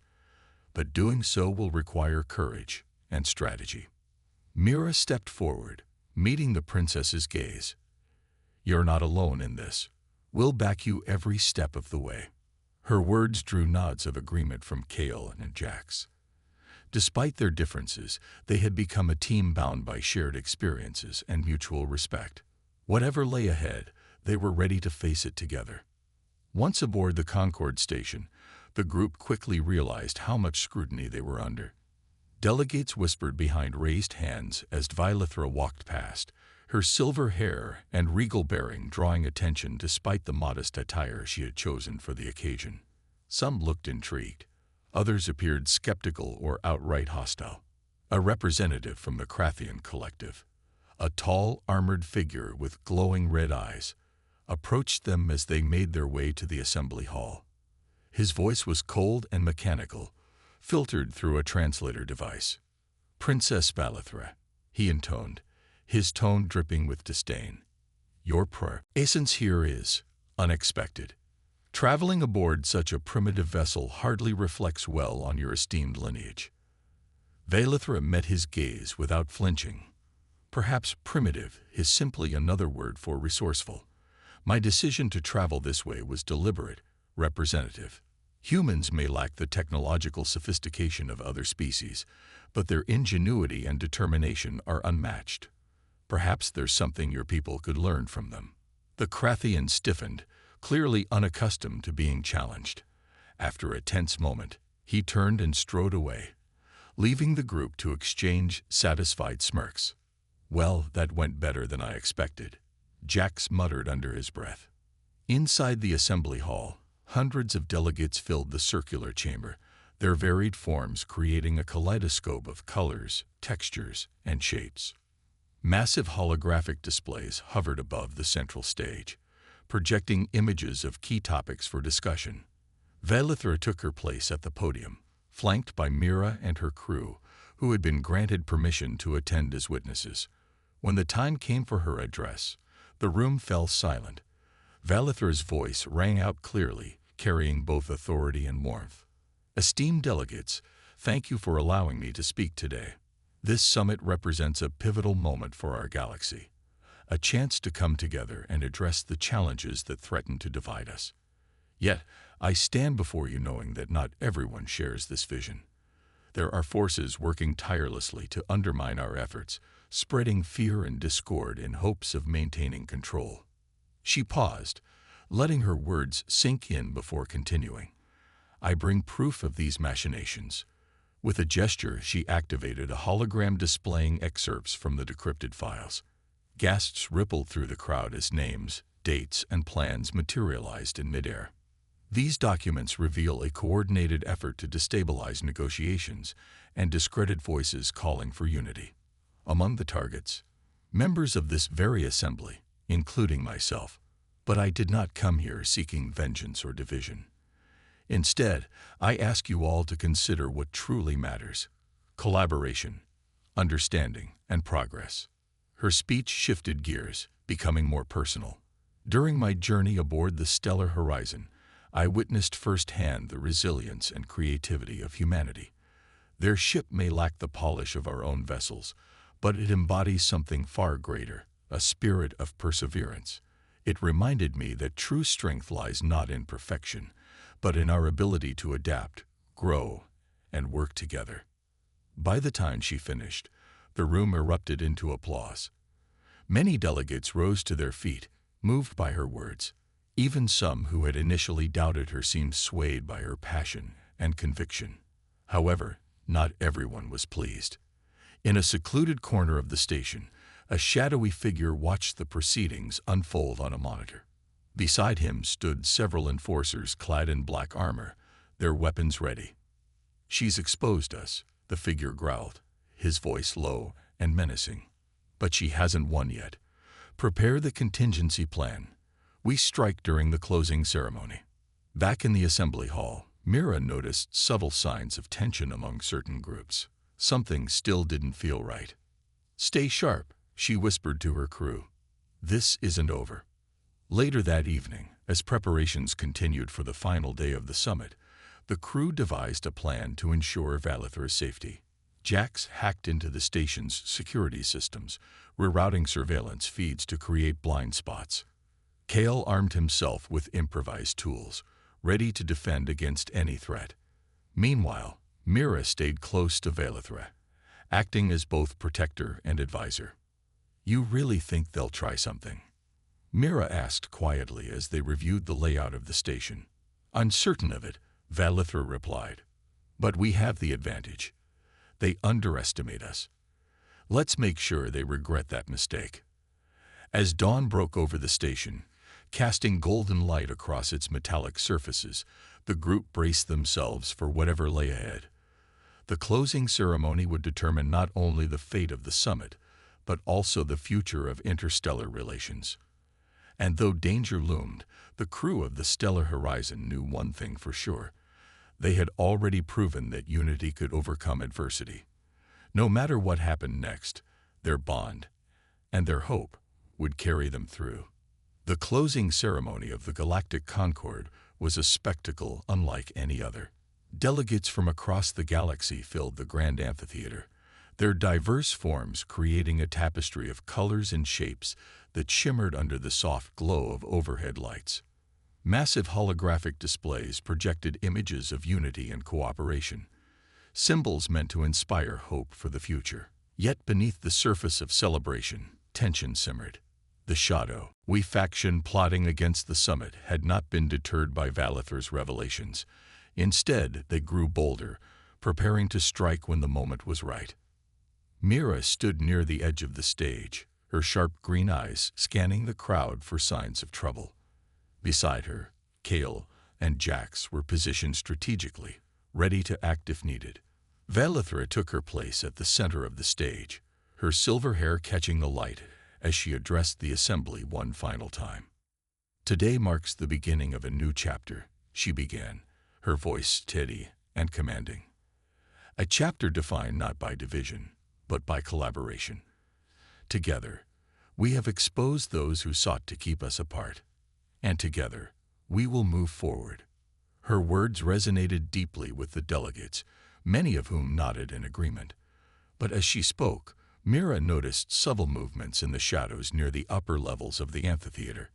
But doing so will require courage and strategy." Mira stepped forward, meeting the princess's gaze. "You're not alone in this. We'll back you every step of the way." Her words drew nods of agreement from Kale and Jax. Despite their differences, they had become a team bound by shared experiences and mutual respect. Whatever lay ahead, they were ready to face it together. Once aboard the Concord station, the group quickly realized how much scrutiny they were under. Delegates whispered behind raised hands as Valithra walked past, her silver hair and regal bearing drawing attention despite the modest attire she had chosen for the occasion. Some looked intrigued. Others appeared skeptical or outright hostile. A representative from the Krathian collective, a tall, armored figure with glowing red eyes, approached them as they made their way to the assembly hall. His voice was cold and mechanical, filtered through a translator device. "Princess Valithra," he intoned, his tone dripping with disdain. "Your presence here is unexpected. Traveling aboard such a primitive vessel hardly reflects well on your esteemed lineage." Valithra met his gaze without flinching, Perhaps primitive is simply another word for resourceful. My decision to travel this way was deliberate, representative. Humans may lack the technological sophistication of other species, but their ingenuity and determination are unmatched. Perhaps there's something your people could learn from them. The Krathian stiffened, clearly unaccustomed to being challenged. After a tense moment, he turned and strode away, leaving the group to exchange satisfied smirks. "Well, that went better than I expected," Jax muttered under his breath. Inside the assembly hall, hundreds of delegates filled the circular chamber, their varied forms creating a kaleidoscope of colors, textures, and shapes. Massive holographic displays hovered above the central stage, projecting images of key topics for discussion. Velithra took her place at the podium, flanked by Mira and her crew, who had been granted permission to attend as witnesses. When the time came for her address, the room fell silent. Velithra's voice rang out clearly, carrying both authority and warmth. "Esteemed delegates, thank you for allowing me to speak today. This summit represents a pivotal moment for our galaxy, a chance to come together and address the challenges that threaten to divide us. Yet, I stand before you knowing that not everyone shares this vision. There are forces working tirelessly to undermine our efforts, spreading fear and discord in hopes of maintaining control." She paused, letting her words sink in before continuing. "I bring proof of these machinations." With a gesture, she activated a hologram displaying excerpts from the decrypted files. Gasps rippled through the crowd as names, dates, and plans materialized in midair. These documents reveal a coordinated effort to destabilize negotiations and discredit voices calling for unity. Among the targets, members of this very assembly, including myself. But I did not come here seeking vengeance or division. Instead, I ask you all to consider what truly matters: collaboration, understanding, and progress. Her speech shifted gears, becoming more personal. During my journey aboard the Stellar Horizon, I witnessed firsthand the resilience and creativity of humanity. Their ship may lack the polish of our own vessels, but it embodies something far greater, a spirit of perseverance. It reminded me that true strength lies not in perfection, but in our ability to adapt, grow, and work together. By the time she finished, the room erupted into applause. Many delegates rose to their feet, moved by her words. Even some who had initially doubted her seemed swayed by her passion and conviction. However, not everyone was pleased. In a secluded corner of the station, a shadowy figure watched the proceedings unfold on a monitor. Beside him stood several enforcers clad in black armor, their weapons ready. "She's exposed us," the figure growled, his voice low and menacing. "But she hasn't won yet. Prepare the contingency plan. We strike during the closing ceremony." Back in the assembly hall, Mira noticed subtle signs of tension among certain groups. Something still didn't feel right. "Stay sharp," she whispered to her crew. "This isn't over." Later that evening, as preparations continued for the final day of the summit, the crew devised a plan to ensure Velithra's safety. Jax hacked into the station's security systems, rerouting surveillance feeds to create blind spots. Kale armed himself with improvised tools, ready to defend against any threat. Meanwhile, Mira stayed close to Velithra, acting as both protector and advisor. "You really think they'll try something?" Mira asked quietly as they reviewed the layout of the station. "Uncertain of it," Velithra replied. "But we have the advantage. They underestimate us. Let's make sure they regret that mistake." As dawn broke over the station, casting golden light across its metallic surfaces, the group braced themselves for whatever lay ahead. The closing ceremony would determine not only the fate of the summit, but also the future of interstellar relations. And though danger loomed, the crew of the Stellar Horizon knew one thing for sure. They had already proven that unity could overcome adversity. No matter what happened next, their bond and their hope would carry them through. The closing ceremony of the Galactic Concord was a spectacle unlike any other. Delegates from across the galaxy filled the grand amphitheater, their diverse forms creating a tapestry of colors and shapes that shimmered under the soft glow of overhead lights. Massive holographic displays projected images of unity and cooperation, symbols meant to inspire hope for the future. Yet beneath the surface of celebration, tension simmered. The shadowy faction plotting against the summit had not been deterred by Valithra's revelations. Instead, they grew bolder, preparing to strike when the moment was right. Mira stood near the edge of the stage, her sharp green eyes scanning the crowd for signs of trouble. Beside her, Kale and Jax were positioned strategically, ready to act if needed. Valithra took her place at the center of the stage, her silver hair catching the light as she addressed the assembly one final time. "Today marks the beginning of a new chapter," she began, her voice steady and commanding. "A chapter defined not by division, but by collaboration. Together, we have exposed those who sought to keep us apart, and together, we will move forward." Her words resonated deeply with the delegates, many of whom nodded in agreement. But as she spoke, Mira noticed subtle movements in the shadows near the upper levels of the amphitheater.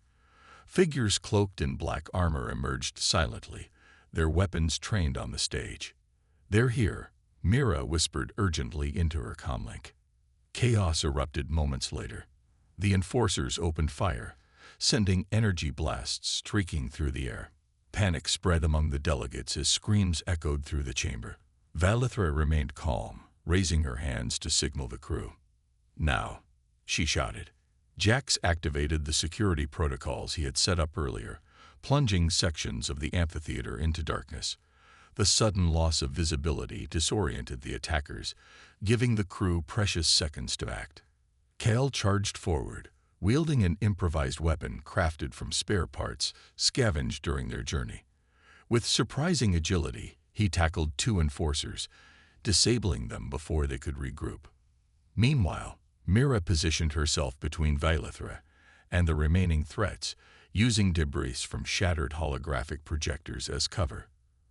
Figures cloaked in black armor emerged silently, their weapons trained on the stage. "They're here," Mira whispered urgently into her comlink. Chaos erupted moments later. The enforcers opened fire, sending energy blasts streaking through the air. Panic spread among the delegates as screams echoed through the chamber. Valithra remained calm, raising her hands to signal the crew. "Now," she shouted. Jax activated the security protocols he had set up earlier, plunging sections of the amphitheater into darkness. The sudden loss of visibility disoriented the attackers, giving the crew precious seconds to act. Kale charged forward, wielding an improvised weapon crafted from spare parts scavenged during their journey. With surprising agility, he tackled two enforcers, disabling them before they could regroup. Meanwhile, Mira positioned herself between Valithra and the remaining threats, using debris from shattered holographic projectors as cover.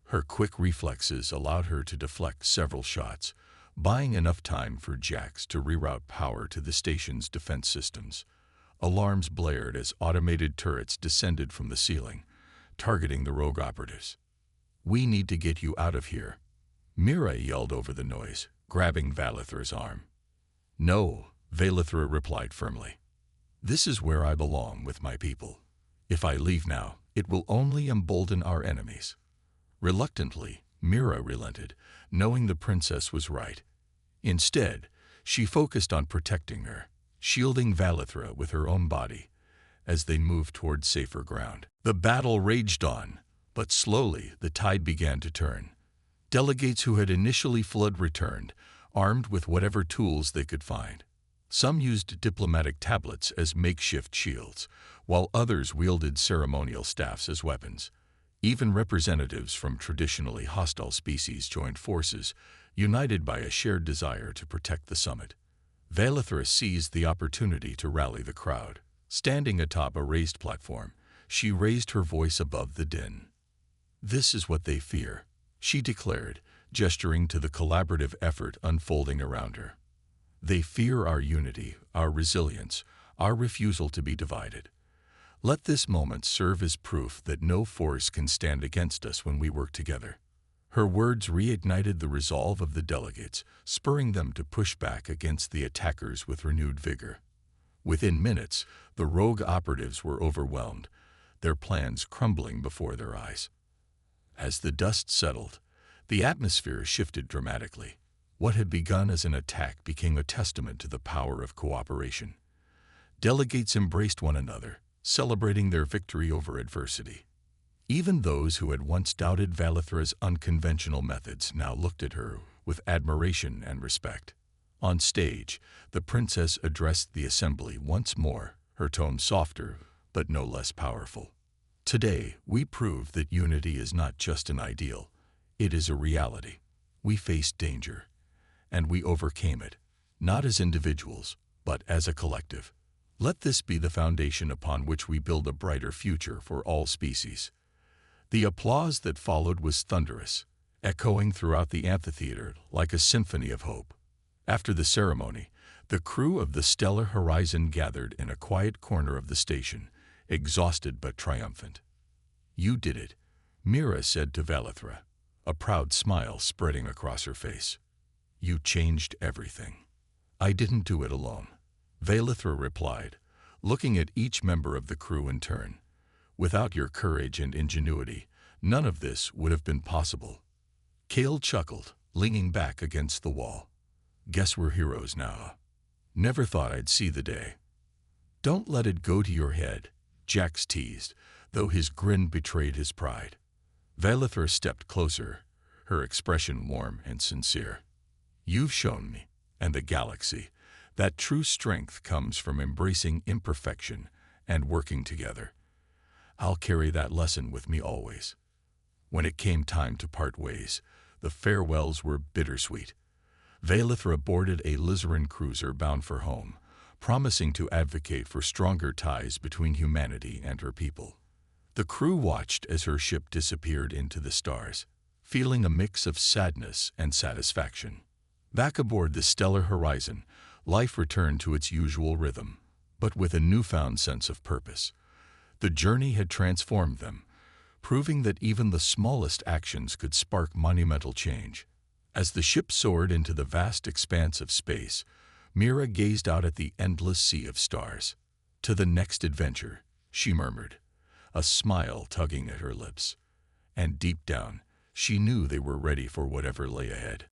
Her quick reflexes allowed her to deflect several shots, buying enough time for Jax to reroute power to the station's defense systems. Alarms blared as automated turrets descended from the ceiling, targeting the rogue operatives. "We need to get you out of here," Mira yelled over the noise, grabbing Valithra's arm. "No," Valithra replied firmly. "This is where I belong with my people. If I leave now, it will only embolden our enemies." Reluctantly, Mira relented, knowing the princess was right. Instead, she focused on protecting her, shielding Valithra with her own body as they moved toward safer ground. The battle raged on, but slowly the tide began to turn. Delegates who had initially fled returned, armed with whatever tools they could find. Some used diplomatic tablets as makeshift shields, while others wielded ceremonial staffs as weapons. Even representatives from traditionally hostile species joined forces, united by a shared desire to protect the summit. Valithra seized the opportunity to rally the crowd. Standing atop a raised platform, she raised her voice above the din. "This is what they fear," she declared, gesturing to the collaborative effort unfolding around her. "They fear our unity, our resilience, our refusal to be divided. Let this moment serve as proof that no force can stand against us when we work together." Her words reignited the resolve of the delegates, spurring them to push back against the attackers with renewed vigor. Within minutes, the rogue operatives were overwhelmed, their plans crumbling before their eyes. As the dust settled, the atmosphere shifted dramatically. What had begun as an attack became a testament to the power of cooperation. Delegates embraced one another, celebrating their victory over adversity. Even those who had once doubted Valithra's unconventional methods now looked at her with admiration and respect. On stage, the princess addressed the assembly once more, her tone softer but no less powerful. "Today, we proved that unity is not just an ideal, it is a reality. We faced danger, and we overcame it, not as individuals, but as a collective. Let this be the foundation upon which we build a brighter future for all species." The applause that followed was thunderous, echoing throughout the amphitheater like a symphony of hope. After the ceremony, the crew of the Stellar Horizon gathered in a quiet corner of the station, exhausted but triumphant. "You did it," Mira said to Valithra, a proud smile spreading across her face. "You changed everything." "I didn't do it alone," Valithra replied, looking at each member of the crew in turn. "Without your courage and ingenuity, none of this would have been possible." Kale chuckled, leaning back against the wall. "Guess we're heroes now. Never thought I'd see the day." "Don't let it go to your head," Jax teased, though his grin betrayed his pride. Valithra stepped closer, her expression warm and sincere. "You've shown me, and the galaxy, that true strength comes from embracing imperfection and working together. I'll carry that lesson with me always." When it came time to part ways, the farewells were bittersweet. Valithra boarded a Lizaran cruiser bound for home, promising to advocate for stronger ties between humanity and her people. The crew watched as her ship disappeared into the stars, feeling a mix of sadness and satisfaction. Back aboard the Stellar Horizon, life returned to its usual rhythm, but with a newfound sense of purpose. The journey had transformed them, proving that even the smallest actions could spark monumental change. As the ship soared into the vast expanse of space, Mira gazed out at the endless sea of stars. "To the next adventure," she murmured, a smile tugging at her lips. And deep down, she knew they were ready for whatever lay ahead.